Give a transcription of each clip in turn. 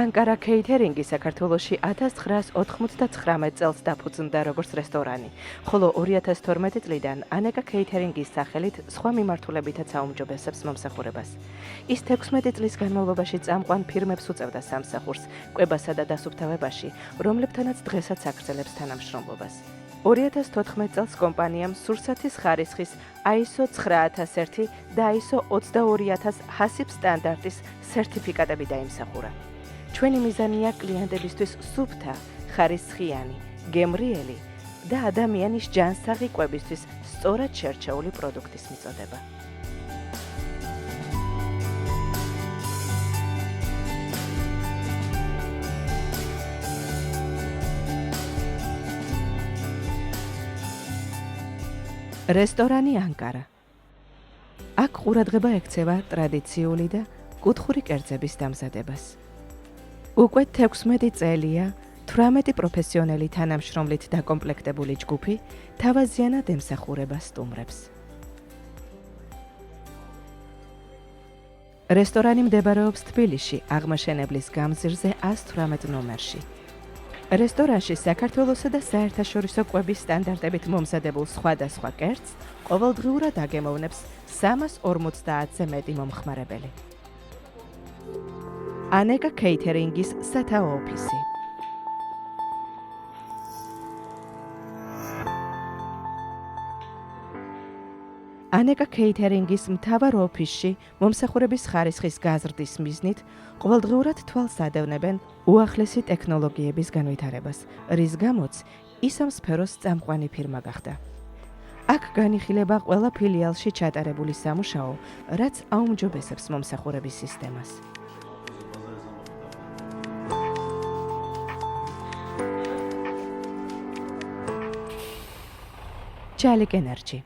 ანკარა კეითერინგი საქართველოში 1999 წელს დაფუძნდა როგორც რესტორანი, ხოლო 2012 წლიდან ანეკა კეითერინგის სახელით სხვა მიმართულებითაც აუმჯობესებს მომსახურებას. ის 16 წლის განმავლობაში წამყვან ფირმებს უწევდა სამსახურს, კვებასა და დასუფთავებაში, რომლებთანაც დღესაც აგრძელებს თანამშრომლობას. 2014 წელს კომპანიამ სურსათის ხარისხის ISO 9001 და ISO 22000 HACCP სტანდარტის სერტიფიკატები დაიმსახურა. ჩვენი მიზანია კლიენტებისთვის სუფთა, ხარისხიანი, გემრიელი და ადამიანის ჯანსაღი კვებისთვის სწორად შერჩეული პროდუქტის მიწოდება. რესტორანი ანკარა. აქ ყურადღება ექცევა ტრადიციული და კუთხური კერძების დამზადებას. უკვე 16 წელია 18 პროფესიონალი თანამშრომლით დაკომპლექტებული ჯგუფი თავაზიანად ემსახურება სტუმრებს. რესტორანი მდებარეობს თბილისში, აღმაშენებლის გამზირზე 118 ნომერში. რესტორანში საქართველოსა და საერთაშორისო კვების სტანდარტებით მომზადებულ სხვადასხვა კერძს ყოველდღიურად აგემოვნებს 350-ზე მეტი მომხმარებელი. ანეკა კეითერინგის სათაო ოფისი. ანეკა კეითერინგის მთავარ ოფისში მომსახურების ხარისხის გაზრდის მიზნით ყოველდღიურად თვალს ადევნებენ უახლესი ტექნოლოგიების განვითარებას, რის გამოც ის ამ სფეროს წამყვანი ფირმა გახდა. აქ განიხილება ყველა ფილიალში ჩატარებული სამუშაო, რაც აუმჯობესებს მომსახურების სისტემას. ჩალიკ ენერჯი.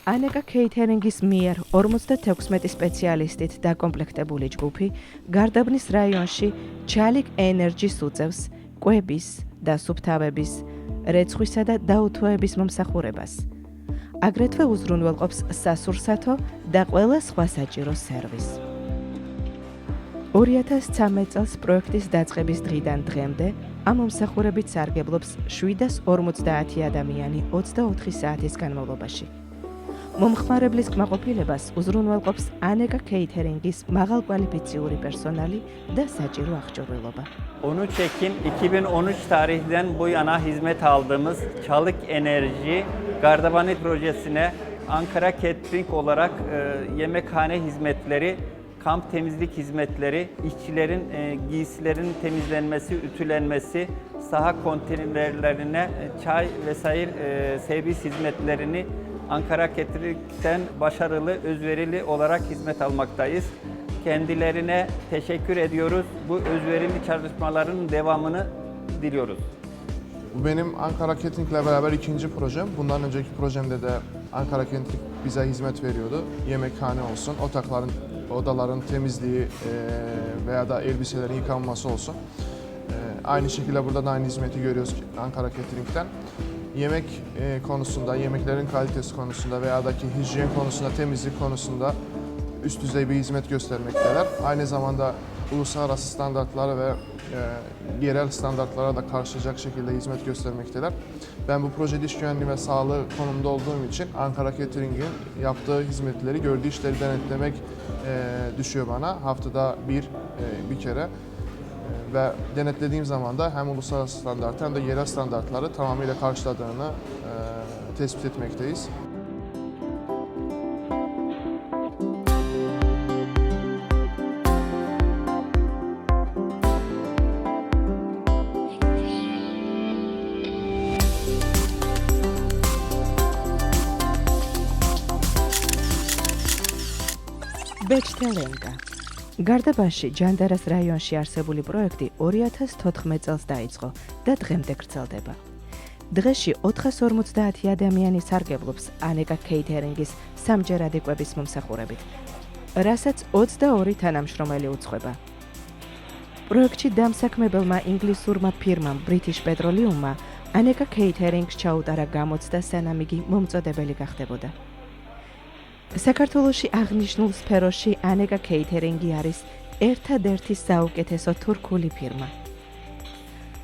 ანეკა კეითერინგის მიერ 56 სპეციალისტით დაკომპლექტებული ჯგუფი გარდაბნის რაიონში ჩალიკ ენერჯის უწევს კვების, დასუფთავების, რეცხვისა და დაუთოების მომსახურებას. აგრეთვე უზრუნველყოფს სასურსათო და ყველა სხვა საჭირო სერვისს. 2013 წელს პროექტის დაწყების დღიდან დღემდე ამ მომსახურებით სარგებლობს 750 ადამიანი 24 საათის განმავლობაში. მომხმარებლის კმაყოფილებას უზრუნველყოფს ანეკა კეითერინგის მაღალკვალიფიციური ppersonali da saçıro ahçorulaba. 13 Ekim 2013 tarihinden bu yana hizmet aldığımız Çalık Enerji Gardabani projesine Ankara Catering olarak yemekhane hizmetleri, kamp temizlik hizmetleri, işçilerin giysilerin temizlenmesi, ütülenmesi, saha konteynerlerine çay vesaire servis hizmetlerini Ankara Catering'den başarılı, özverili olarak hizmet almaktayız. Kendilerine teşekkür ediyoruz. Bu özverili çalışmaların devamını diliyoruz. Bu benim Ankara Catering ile beraber ikinci projem. Bundan önceki projemde de Ankara Catering bize hizmet veriyordu. Yemekhane olsun, odaların temizliği veya da elbiselerin yıkanması olsun. Aynı şekilde burada da aynı hizmeti görüyoruz Ankara Catering'den. Yemek konusunda, yemeklerin kalitesi konusunda veya da hijyen konusunda, temizlik konusunda üst düzey bir hizmet göstermekteler. Aynı zamanda uluslararası standartlara ve yerel standartlara da karşılayacak şekilde hizmet göstermekteler. Ben bu projede iş güvenliği ve sağlığı konumunda olduğum için Ankara Catering'in yaptığı hizmetleri, gördüğü işleri denetlemek düşüyor bana. Haftada bir kere. Ve denetlediğim zaman da hem uluslararası standartı hem de yerel standartları tamamıyla karşıladığını tespit etmekteyiz. ბეჭდელენკა. გარდაბანში ჯანდარას რაიონში არსებული პროექტი 2014 წელს დაიწყო და დღემდე გრძელდება. დღეში 450 ადამიანი სარგებლობს ანეკა კეითერინგის სამჯერადი კვების მომსახურებით, რასაც 22 თანამშრომელი უძღვება. პროექტში დამსაქმებელმა ინგლისურმა ფირმამ British Petroleum-მა ანეკა კეითერინგს ჩაუტარა გამოცდა სანამ იგი მომწოდებელი გახდებოდა. საქართველოში აღნიშნულ სფეროში ანეკა კეითერინგი არის ერთადერთი საუკეთესო თურქული ფირმა.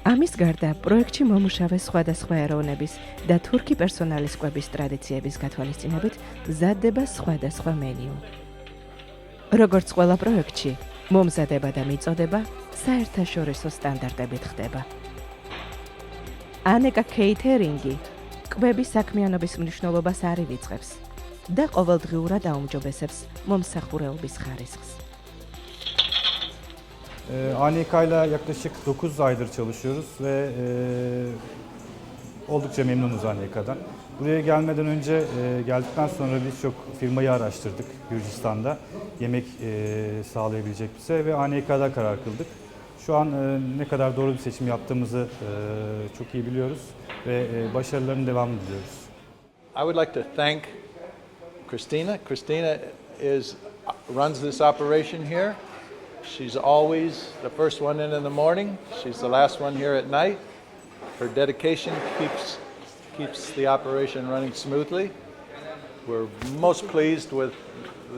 ამის გარდა პროექტში მომუშავე სხვადასხვა ეროვნების და თურქი პერსონალის კვების ტრადიციების გათვალისწინებით მზადდება სხვადასხვა მენიუ. როგორც ყველა პროექტში, მომზადება და მიწოდება საერთაშორისო სტანდარტებით ხდება. ანეკა კეითერინგი კვების საქმიანობის მნიშვნელობას არ ივიწყებს და ყოველდღიურად აუმჯობესებს მომსახურეობის ხარისხს. ANK ile yaklaşık 9 aydır çalışıyoruz ve oldukça memnunuz ANK'dan. Buraya gelmeden önce, geldikten sonra birçok firmayı araştırdık Gürcistan'da. Yemek sağlayabilecek bize ve ANK'da karar kıldık. Şu an ne kadar doğru bir seçim yaptığımızı çok iyi biliyoruz ve başarıların devamını diliyoruz. I would like to thank Christina. Christina runs this operation here. She's always the first one in the morning. She's the last one here at night. Her dedication keeps the operation running smoothly. We're most pleased with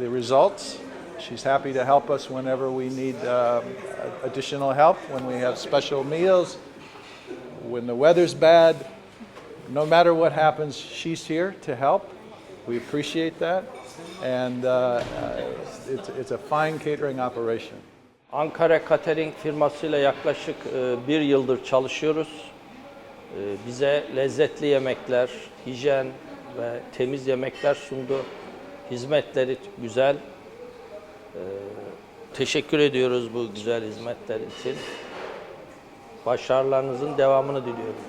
the results. She's happy to help us whenever we need additional help, when we have special meals, when the weather's bad. No matter what happens, she's here to help. We appreciate that, and it's a fine catering operation. Ankara Catering firmasıyla yaklaşık bir yıldır çalışıyoruz. Bize lezzetli yemekler, hijyen ve temiz yemekler sundu. Hizmetleri güzel. Teşekkür ediyoruz bu güzel hizmetler için. Başarılarınızın devamını diliyorum.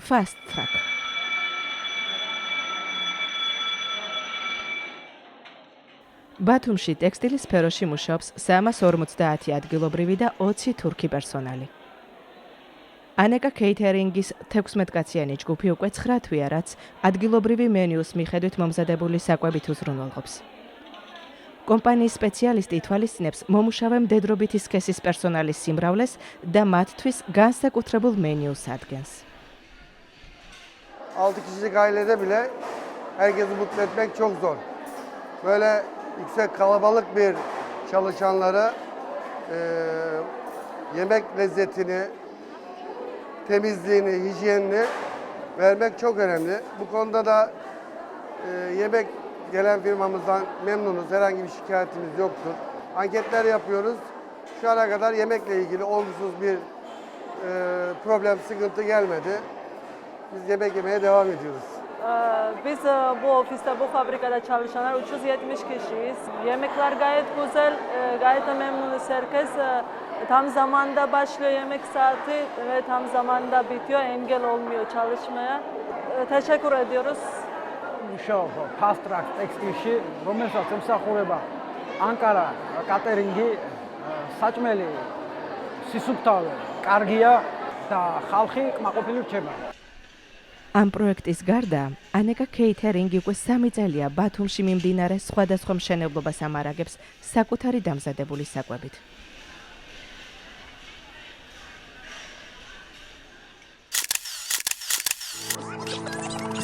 Fast track. ბათუმში ტექსტილის სფეროში მუშაობს 350 ადგილობრივი და 20 თურქი პერსონალი. ანეკა კეითერინგის 16-კაციანი ჯგუფი უკვე 9 თვეა, რაც ადგილობრივი მენიუს მიხედვით მომზადებული საკვებით უზრუნველყოფს. კომპანიის სპეციალისტი ითვალისწინებს მომუშავე მდედრობითი სქესის პერსონალის სიმრავლეს და მათთვის განსაკუთრებულ მენიუს ადგენს. 6 kişilik ailede bile herkesi mutlu etmek çok zor. Böyle yüksek kalabalık bir çalışanlara yemek lezzetini, temizliğini, hijyenini vermek çok önemli. Bu konuda da yemek gelen firmamızdan memnunuz. Herhangi bir şikayetimiz yoktur. Anketler yapıyoruz. Şu ana kadar yemekle ilgili olumsuz bir problem, sıkıntı gelmedi. Biz yemek yemeye devam ediyoruz. Biz bu ofiste, bu fabrikada çalışanlar 370 kişiyiz. Yemekler gayet güzel, gayet memnunuz herkes. Tam zamanda başlıyor yemek saati ve tam zamanda bitiyor, engel olmuyor çalışmaya. Teşekkür ediyoruz. მუშაობა fast track ტექსტილში, რომელსაც ემსახურება ანკარა კატერინგი, საჭმელი, სისუფთავე, კარგია და ხალხი კმაყოფილი რჩება. ამ პროექტის გარდა, ანეკა კეითერინგი უკვე 3 წელია ბათუმში მიმდინარე სხვადასხვა მშენებლობას ამარაგებს საკუთარი დამზადებული საკვებით.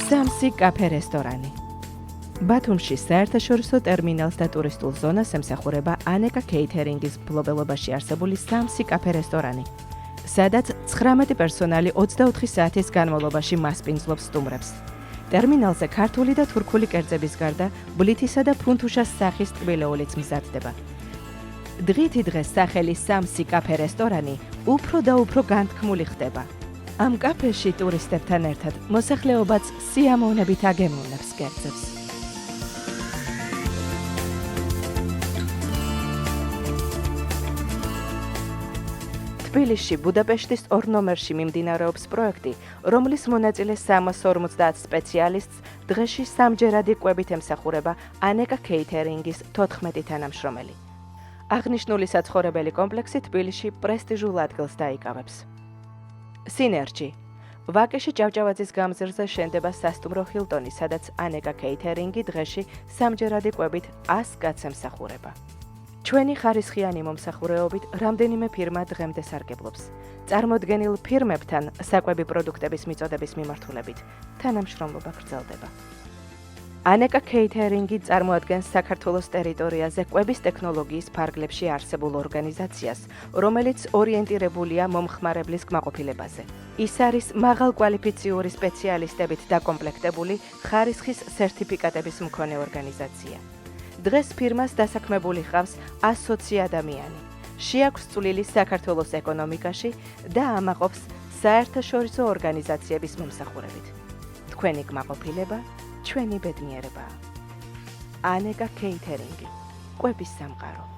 სამსი კაფე რესტორანი. ბათუმში საერთაშორისო ტერმინალს და ტურისტულ ზონას ემსახურება ანეკა კეითერინგის მფლობელობაში არსებული სამსი კაფე რესტორანი, სადაც 19 პერსონალი 24 საათის განმავლობაში მასპინძლობს სტუმრებს. ტერმინალზე ქართული და თურქული კერძების გარდა ბლითისა და ფუნთუშას სახის ტკბილეულიც მზადდება. დღითი დღეს სახელი სამსი კაფე რესტორანი უფრო და უფრო განთქმული ხდება. ამ კაფეში ტურისტებთან ერთად მოსახლეობაც სიამოვნებით აგემოვნებს კერძებს. თბილისში ბუდაპეშტის 2 ნომერში მიმდინარეობს პროექტი, რომლის მონაწილე 350 სპეციალისტს დღეში სამჯერადი კვებით ემსახურება ანეკა კეითერინგის 14 თანამშრომელი. აღნიშნული საცხოვრებელი კომპლექსი თბილისში პრესტიჟულ ადგილს დაიკავებს. სინერჯი. ვაკეში ჭავჭავაძის გამზირზე შენდება სასტუმრო ჰილტონი, სადაც ანეკა კეითერინგი დღეში სამჯერადი კვებით 100 კაცს ემსახურება. ჩვენი ხარისხიანი მომსახურეობით რამდენიმე ფირმა დღემდე სარგებლობს. წარმოდგენილ ფირმებთან საკვები პროდუქტების მიწოდების მიმართულებით თანამშრომლობა გრძელდება. ანეკა კეითერინგი წარმოადგენს საქართველოს ტერიტორიაზე კვების ტექნოლოგიის ფარგლებში არსებულ ორგანიზაციას, რომელიც ორიენტირებულია მომხმარებლის კმაყოფილებაზე. ის არის მაღალკვალიფიციური სპეციალისტებით დაკომპლექტებული ხარისხის სერტიფიკატების მქონე ორგანიზაცია. დღეს ფირმას დასაქმებული ჰყავს 120 ადამიანი. შეაქვს წვლილი საქართველოს ეკონომიკაში და ამაყობს საერთაშორისო ორგანიზაციების მომსახურებით. თქვენი კმაყოფილება ჩვენი ბედნიერებაა. ანეკა კეითერინგი, კვების სამყარო.